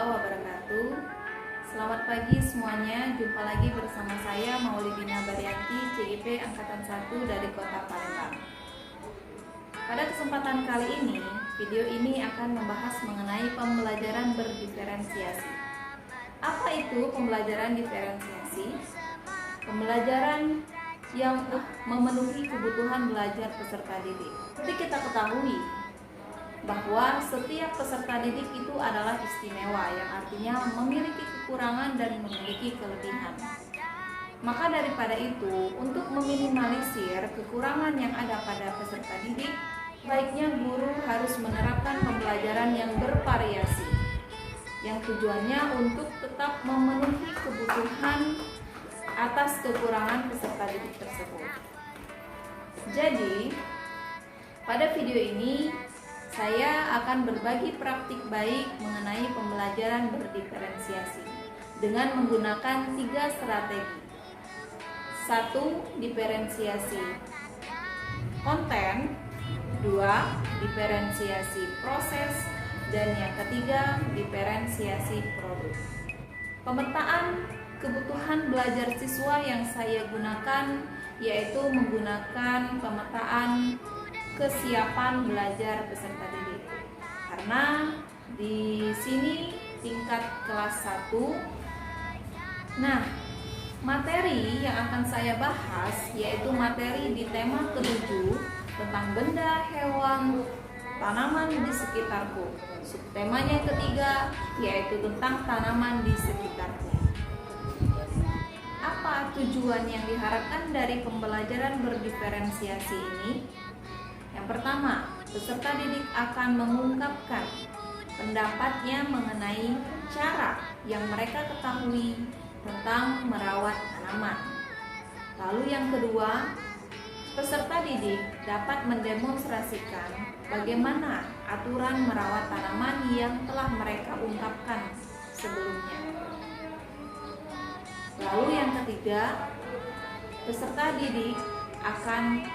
warahmatullahi wabarakatuh. Selamat pagi semuanya. Jumpa lagi bersama saya Maulidina Baryanti, CGP Angkatan 1 dari Kota Palembang. Pada kesempatan kali ini, video ini akan membahas mengenai pembelajaran berdiferensiasi. Apa itu pembelajaran diferensiasi? Pembelajaran yang memenuhi kebutuhan belajar peserta didik. Seperti kita ketahui bahwa setiap peserta didik itu adalah istimewa, yang artinya memiliki kekurangan dan memiliki kelebihan. Maka daripada itu, untuk meminimalisir kekurangan yang ada pada peserta didik, baiknya guru harus menerapkan pembelajaran yang bervariasi, yang tujuannya untuk tetap memenuhi kebutuhan atas kekurangan peserta didik tersebut. Jadi, pada video ini saya akan berbagi praktik baik mengenai pembelajaran berdiferensiasi dengan menggunakan 3 strategi. 1. Diferensiasi konten, 2. Diferensiasi proses, dan yang ketiga, diferensiasi produk. Pemetaan kebutuhan belajar siswa yang saya gunakan yaitu menggunakan pemetaan kesiapan belajar peserta didik, karena di sini tingkat kelas 1. Nah, materi yang akan saya bahas yaitu materi di tema ke-7 tentang benda, hewan, tanaman di sekitarku. Subtemanya yang ketiga yaitu tentang tanaman di sekitarku. Apa tujuan yang diharapkan dari pembelajaran berdiferensiasi ini? Yang pertama, peserta didik akan mengungkapkan pendapatnya mengenai cara yang mereka ketahui tentang merawat tanaman. Lalu yang kedua, peserta didik dapat mendemonstrasikan bagaimana aturan merawat tanaman yang telah mereka ungkapkan sebelumnya. Lalu yang ketiga, peserta didik akan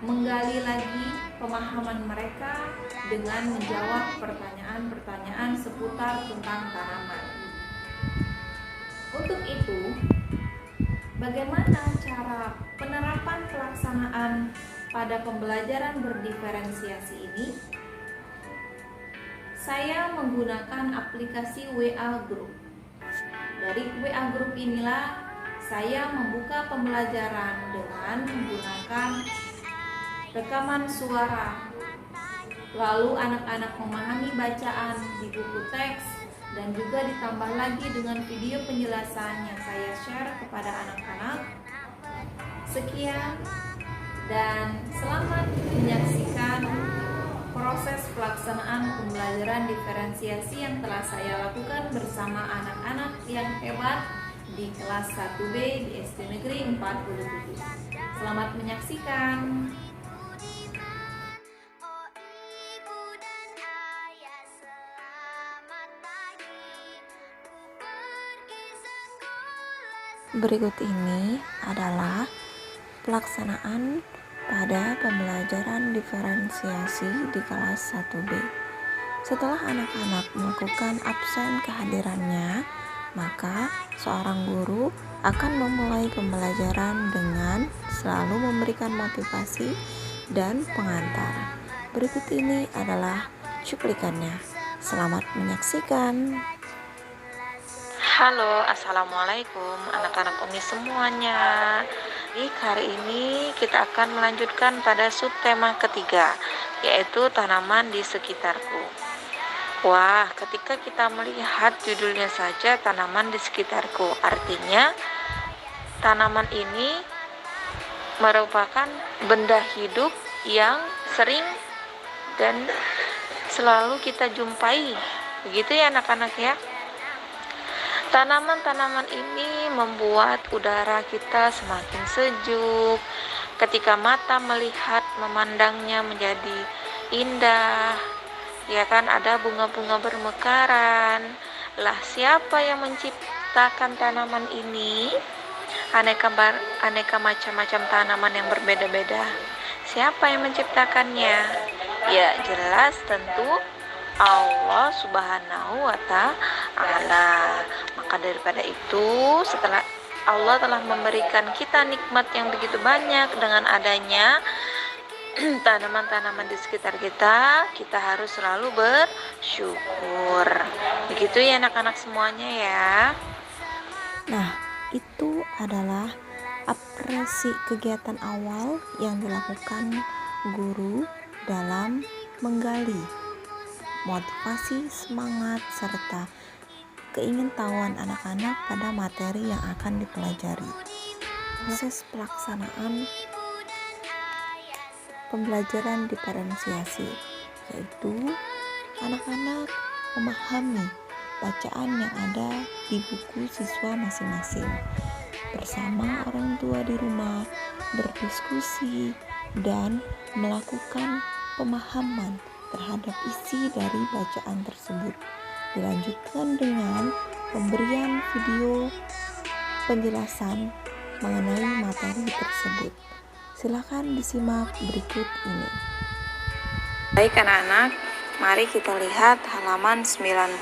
menggali lagi pemahaman mereka dengan menjawab pertanyaan-pertanyaan seputar tentang tanaman. Untuk itu, bagaimana cara penerapan pelaksanaan pada pembelajaran berdiferensiasi ini? Saya menggunakan aplikasi WA Group. Dari WA Group inilah saya membuka pembelajaran dengan menggunakan rekaman suara, lalu anak-anak memahami bacaan di buku teks, dan juga ditambah lagi dengan video penjelasan yang saya share kepada anak-anak. Sekian, dan selamat menyaksikan proses pelaksanaan pembelajaran diferensiasi yang telah saya lakukan bersama anak-anak yang hebat di kelas 1B di SD Negeri 47. Selamat menyaksikan. Berikut ini adalah pelaksanaan pada pembelajaran diferensiasi di kelas 1B. Setelah anak-anak melakukan absen kehadirannya, maka seorang guru akan memulai pembelajaran dengan selalu memberikan motivasi dan pengantar. Berikut ini adalah cuplikannya. Selamat menyaksikan. Halo, assalamualaikum anak-anak Umi semuanya. Hari ini kita akan melanjutkan pada subtema ketiga, yaitu tanaman di sekitarku. Wah, ketika kita melihat judulnya saja tanaman di sekitarku, artinya tanaman ini merupakan benda hidup yang sering dan selalu kita jumpai. Begitu ya anak-anak ya. Tanaman-tanaman ini membuat udara kita semakin sejuk. Ketika mata melihat, memandangnya menjadi indah. Ya kan, ada bunga-bunga bermekaran. Lah, siapa yang menciptakan tanaman ini? Aneka macam-macam tanaman yang berbeda-beda. Siapa yang menciptakannya? Ya, jelas tentu Allah Subhanahu wa Ta'ala. Maka daripada itu, setelah Allah telah memberikan kita nikmat yang begitu banyak dengan adanya tanaman-tanaman di sekitar kita, kita harus selalu bersyukur. Begitu ya anak-anak semuanya ya. Nah, itu adalah apresiasi kegiatan awal yang dilakukan guru dalam menggali motivasi, semangat, serta keingintahuan anak-anak pada materi yang akan dipelajari. Proses pelaksanaan pembelajaran diferensiasi, yaitu anak-anak memahami bacaan yang ada di buku siswa masing-masing bersama orang tua di rumah, berdiskusi dan melakukan pemahaman terhadap isi dari bacaan tersebut. Dilanjutkan dengan pemberian video penjelasan mengenai materi tersebut. Silakan disimak berikut ini. Baik anak-anak, mari kita lihat halaman 90.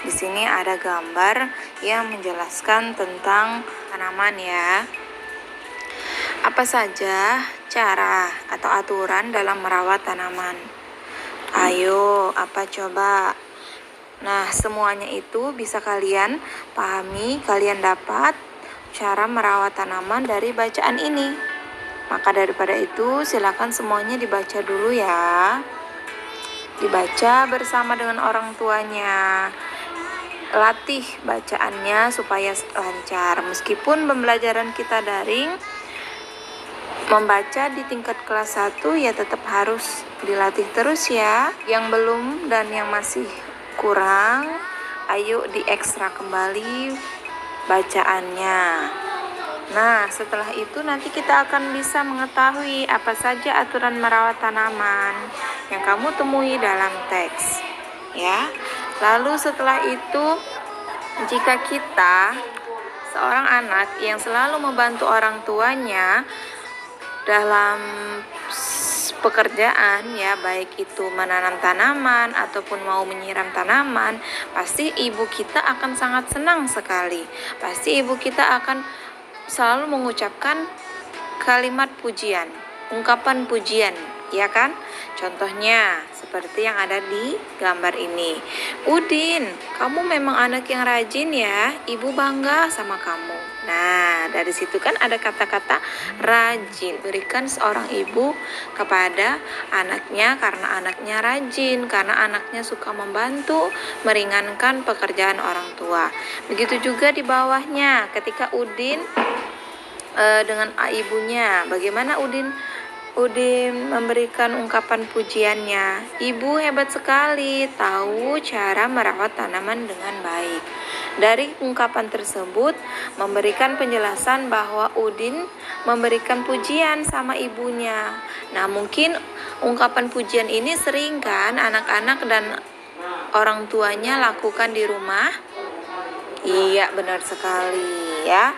Di sini ada gambar yang menjelaskan tentang tanaman ya. Apa saja cara atau aturan dalam merawat tanaman? Ayo, apa coba? Nah, semuanya itu bisa kalian pahami, kalian dapat cara merawat tanaman dari bacaan ini. Maka daripada itu, silakan semuanya dibaca dulu ya. Dibaca bersama dengan orang tuanya. Latih bacaannya supaya lancar. Meskipun pembelajaran kita daring, membaca di tingkat kelas 1 ya tetap harus dilatih terus ya. Yang belum dan yang masih kurang, ayo diekstra kembali bacaannya. Nah, setelah itu nanti kita akan bisa mengetahui apa saja aturan merawat tanaman yang kamu temui dalam teks. Ya. Lalu setelah itu, jika kita seorang anak yang selalu membantu orang tuanya dalam pekerjaan ya, baik itu menanam tanaman ataupun mau menyiram tanaman, pasti ibu kita akan sangat senang sekali. Pasti ibu kita akan selalu mengucapkan kalimat pujian, ungkapan pujian, ya kan? Contohnya seperti yang ada di gambar ini. Udin, kamu memang anak yang rajin ya, ibu bangga sama kamu. Nah, dari situ kan ada kata-kata rajin. Berikan seorang ibu kepada anaknya karena anaknya rajin, karena anaknya suka membantu, meringankan pekerjaan orang tua. Begitu juga di bawahnya, ketika Udin dengan ibunya, bagaimana Udin memberikan ungkapan pujiannya. Ibu hebat sekali, tahu cara merawat tanaman dengan baik. Dari ungkapan tersebut memberikan penjelasan bahwa Udin memberikan pujian sama ibunya. Nah, mungkin ungkapan pujian ini sering kan anak-anak dan orang tuanya lakukan di rumah. Iya, benar sekali ya.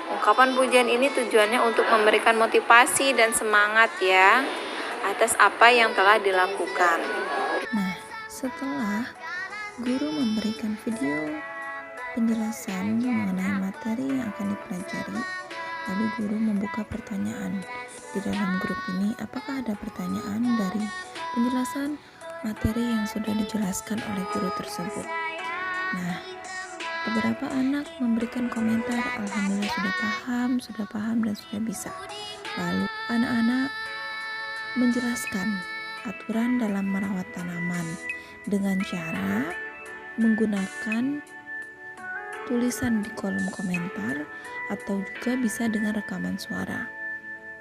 Ungkapan pujian ini tujuannya untuk memberikan motivasi dan semangat ya atas apa yang telah dilakukan. Nah, setelah guru memberikan video penjelasan mengenai materi yang akan dipelajari, lalu guru membuka pertanyaan. Di dalam grup ini, apakah ada pertanyaan dari penjelasan materi yang sudah dijelaskan oleh guru tersebut? Nah, beberapa anak memberikan komentar, alhamdulillah sudah paham dan sudah bisa. Lalu anak-anak menjelaskan aturan dalam merawat tanaman dengan cara menggunakan tulisan di kolom komentar atau juga bisa dengan rekaman suara.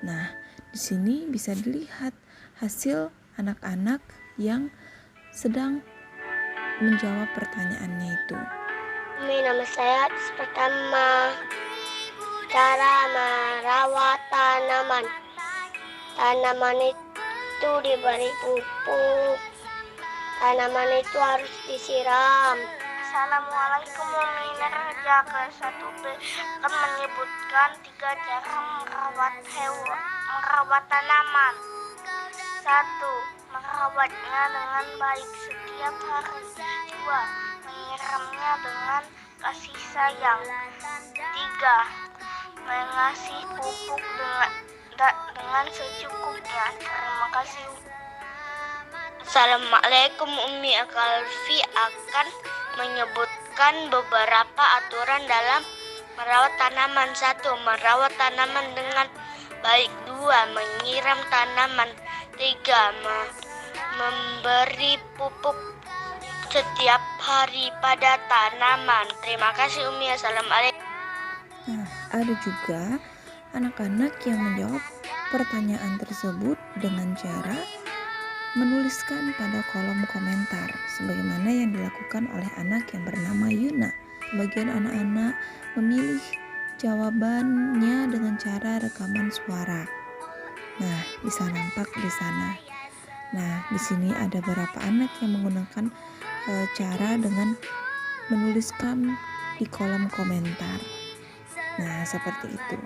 Nah, di sini bisa dilihat hasil anak-anak yang sedang menjawab pertanyaannya itu. Nama saya pertama, cara merawat tanaman. Tanaman itu diberi pupuk. Tanaman itu harus disiram. Assalamualaikum warahmatullahi wabarakatuh. Kelas 1B akan menyebutkan 3 cara merawat tanaman. 1. Merawatnya dengan baik. Setiap setiap hari. 2. Menyiramnya dengan kasih sayang. 3. Mengasih pupuk dengan secukupnya. Terima kasih. Assalamualaikum. Umi Akalfi akan menyebutkan beberapa aturan dalam merawat tanaman. 1. Merawat tanaman dengan baik. 2. Menyiram tanaman. 3. Memberi pupuk setiap hari pada tanaman. Terima kasih Umi. Assalamualaikum. Nah, ada juga anak-anak yang menjawab pertanyaan tersebut dengan cara menuliskan pada kolom komentar sebagaimana yang dilakukan oleh anak yang bernama Yuna. Sebagian anak-anak memilih jawabannya dengan cara rekaman suara. Nah, bisa nampak di sana. Nah, di sini ada beberapa anak yang menggunakan cara dengan menuliskan di kolom komentar. Nah, seperti itu.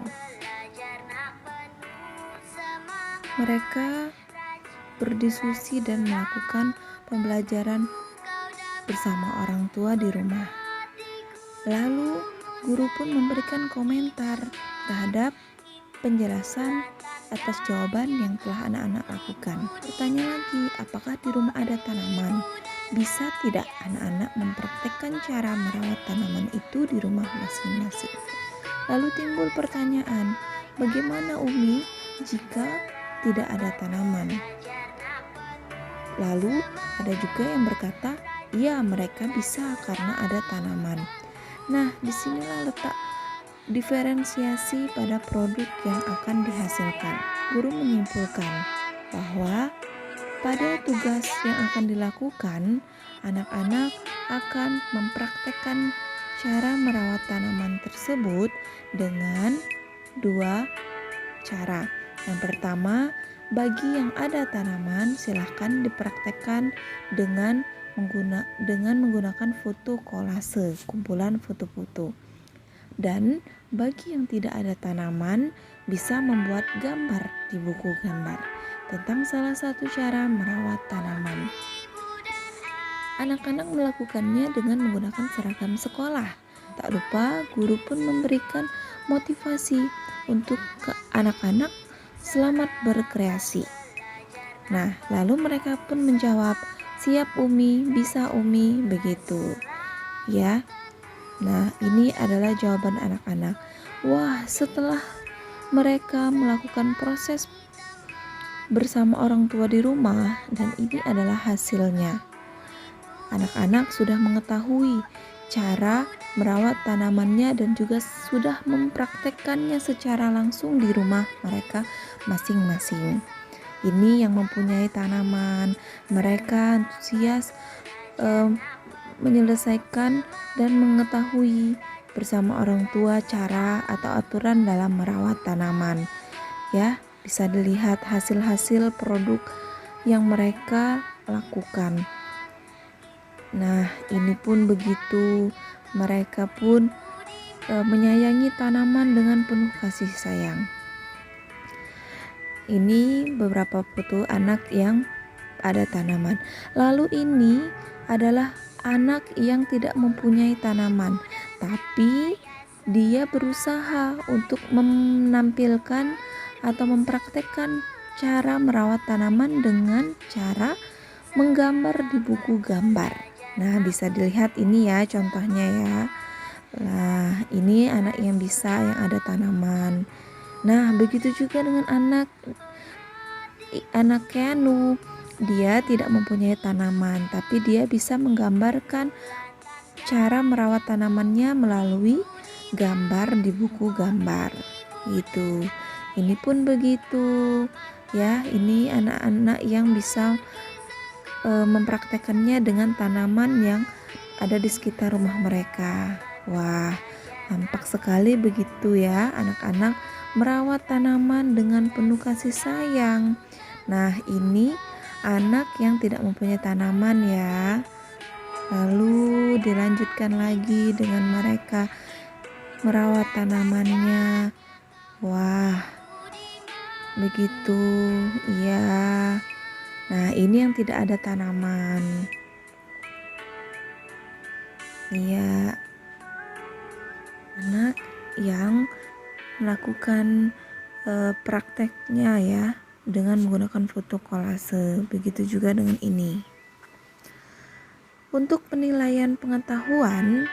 Mereka berdiskusi dan melakukan pembelajaran bersama orang tua di rumah. Lalu, guru pun memberikan komentar terhadap penjelasan atas jawaban yang telah anak-anak lakukan. Bertanya lagi, apakah di rumah ada tanaman? Bisa tidak anak-anak mempraktekkan cara merawat tanaman itu di rumah masing-masing? Lalu timbul pertanyaan, bagaimana Umi jika tidak ada tanaman? Lalu ada juga yang berkata, ya mereka bisa karena ada tanaman. Nah, disinilah letak diferensiasi pada produk yang akan dihasilkan. Guru menyimpulkan bahwa pada tugas yang akan dilakukan, anak-anak akan mempraktekkan cara merawat tanaman tersebut dengan 2 cara. Yang pertama, bagi yang ada tanaman silahkan dipraktekkan dengan menggunakan foto kolase, kumpulan foto-foto. Dan bagi yang tidak ada tanaman bisa membuat gambar di buku gambar tentang salah satu cara merawat tanaman. Anak-anak melakukannya dengan menggunakan seragam sekolah. Tak lupa guru pun memberikan motivasi untuk ke anak-anak selamat berkreasi. Nah, lalu mereka pun menjawab, siap Umi, bisa Umi, begitu. Ya. Nah, ini adalah jawaban anak-anak. Wah, setelah mereka melakukan proses bersama orang tua di rumah dan ini adalah hasilnya. Anak-anak sudah mengetahui cara merawat tanamannya dan juga sudah mempraktekkannya secara langsung di rumah mereka masing-masing. Ini yang mempunyai tanaman, mereka antusias menyelesaikan dan mengetahui bersama orang tua cara atau aturan dalam merawat tanaman. Ya, bisa dilihat hasil-hasil produk yang mereka lakukan. Nah, ini pun begitu, mereka pun menyayangi tanaman dengan penuh kasih sayang. Ini beberapa foto anak yang ada tanaman. Lalu ini adalah anak yang tidak mempunyai tanaman, tapi dia berusaha untuk menampilkan atau mempraktekkan cara merawat tanaman dengan cara menggambar di buku gambar. Nah, bisa dilihat ini ya contohnya ya. Nah, ini anak yang bisa yang ada tanaman. Nah, begitu juga dengan anak Keanu. Dia tidak mempunyai tanaman, tapi dia bisa menggambarkan cara merawat tanamannya melalui gambar di buku gambar. Gitu. Ini pun begitu. Ya, ini anak-anak yang bisa mempraktekannya dengan tanaman yang ada di sekitar rumah mereka. Wah, nampak sekali begitu ya anak-anak merawat tanaman dengan penuh kasih sayang. Nah, ini anak yang tidak mempunyai tanaman ya. Lalu dilanjutkan lagi dengan mereka merawat tanamannya. Wah, begitu ya. Nah, ini yang tidak ada tanaman. Ya, anak yang melakukan prakteknya ya dengan menggunakan foto kolase. Begitu juga dengan ini. Untuk penilaian pengetahuan,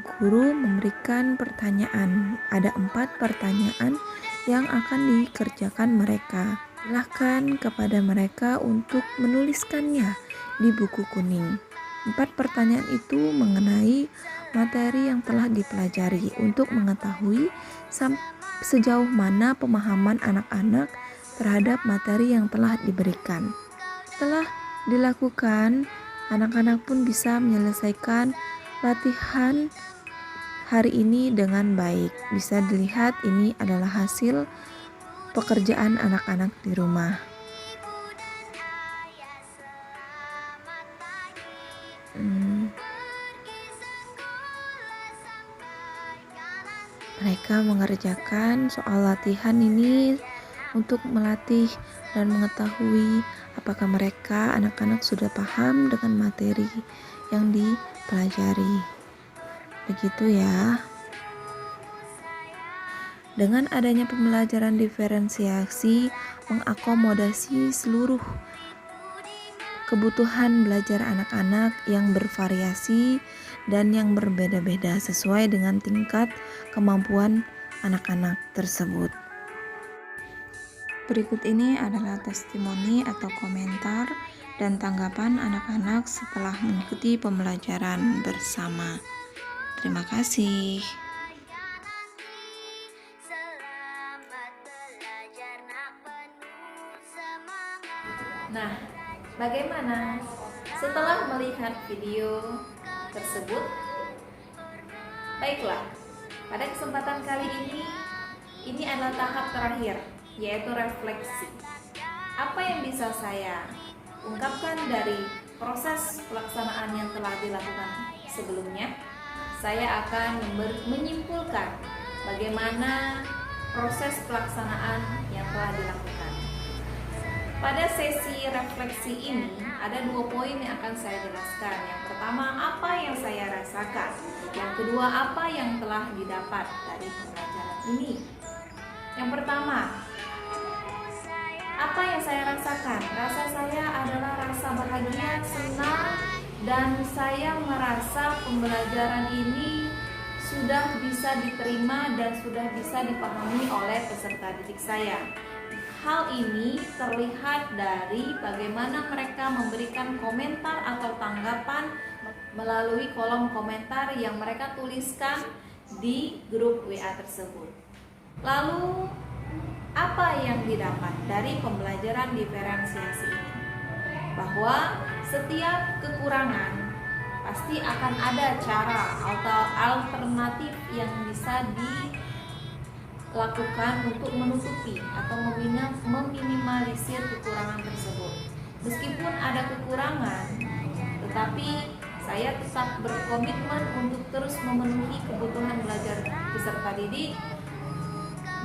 guru memberikan pertanyaan. Ada 4 pertanyaan yang akan dikerjakan mereka. Silakan kepada mereka untuk menuliskannya di buku kuning. 4 pertanyaan itu mengenai materi yang telah dipelajari untuk mengetahui sejauh mana pemahaman anak-anak terhadap materi yang telah diberikan. Setelah dilakukan, anak-anak pun bisa menyelesaikan latihan hari ini dengan baik. Bisa dilihat ini adalah hasil pekerjaan anak-anak di rumah. Mereka mengerjakan soal latihan ini untuk melatih dan mengetahui apakah mereka anak-anak sudah paham dengan materi yang dipelajari. Begitu ya. Dengan adanya pembelajaran diferensiasi mengakomodasi seluruh kebutuhan belajar anak-anak yang bervariasi dan yang berbeda-beda sesuai dengan tingkat kemampuan anak-anak tersebut. Berikut ini adalah testimoni atau komentar dan tanggapan anak-anak setelah mengikuti pembelajaran bersama. Terima kasih. Nah, bagaimana setelah melihat video tersebut? Baiklah, pada kesempatan kali ini adalah tahap terakhir, yaitu refleksi. Apa yang bisa saya ungkapkan dari proses pelaksanaan yang telah dilakukan sebelumnya? Saya akan menyimpulkan bagaimana proses pelaksanaan yang telah dilakukan. Pada sesi refleksi ini ada 2 poin yang akan saya jelaskan. Yang pertama, apa yang saya rasakan. Yang kedua, apa yang telah didapat dari pembelajaran ini. Yang pertama, apa yang saya rasakan? Rasa saya adalah rasa bahagia, senang, dan saya merasa pembelajaran ini sudah bisa diterima dan sudah bisa dipahami oleh peserta didik saya. Hal ini terlihat dari bagaimana mereka memberikan komentar atau tanggapan melalui kolom komentar yang mereka tuliskan di grup WA tersebut. Lalu, apa yang didapat dari pembelajaran diferensiasi ini? Bahwa setiap kekurangan pasti akan ada cara atau alternatif yang bisa dilakukan untuk menutupi atau meminimalisir kekurangan tersebut. Meskipun ada kekurangan, tetapi saya tetap berkomitmen untuk terus memenuhi kebutuhan belajar peserta didik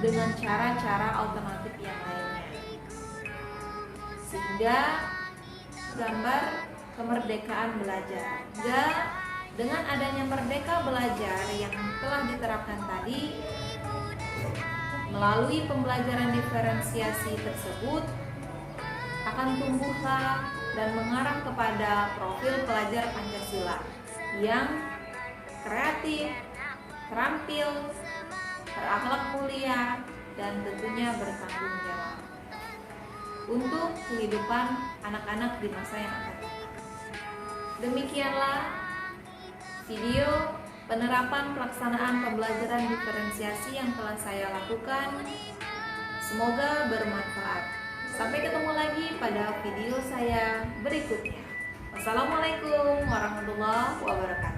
dengan cara-cara alternatif yang lainnya, sehingga gambar kemerdekaan belajar. Dengan adanya merdeka belajar yang telah diterapkan tadi melalui pembelajaran diferensiasi tersebut, akan tumbuhlah dan mengarah kepada profil pelajar Pancasila yang kreatif, terampil, berakhlak mulia, dan tentunya bertanggung jawab untuk kehidupan anak-anak di masa yang akan datang. Demikianlah video penerapan pelaksanaan pembelajaran diferensiasi yang telah saya lakukan. Semoga bermanfaat. Sampai ketemu lagi pada video saya berikutnya. Wassalamualaikum warahmatullahi wabarakatuh.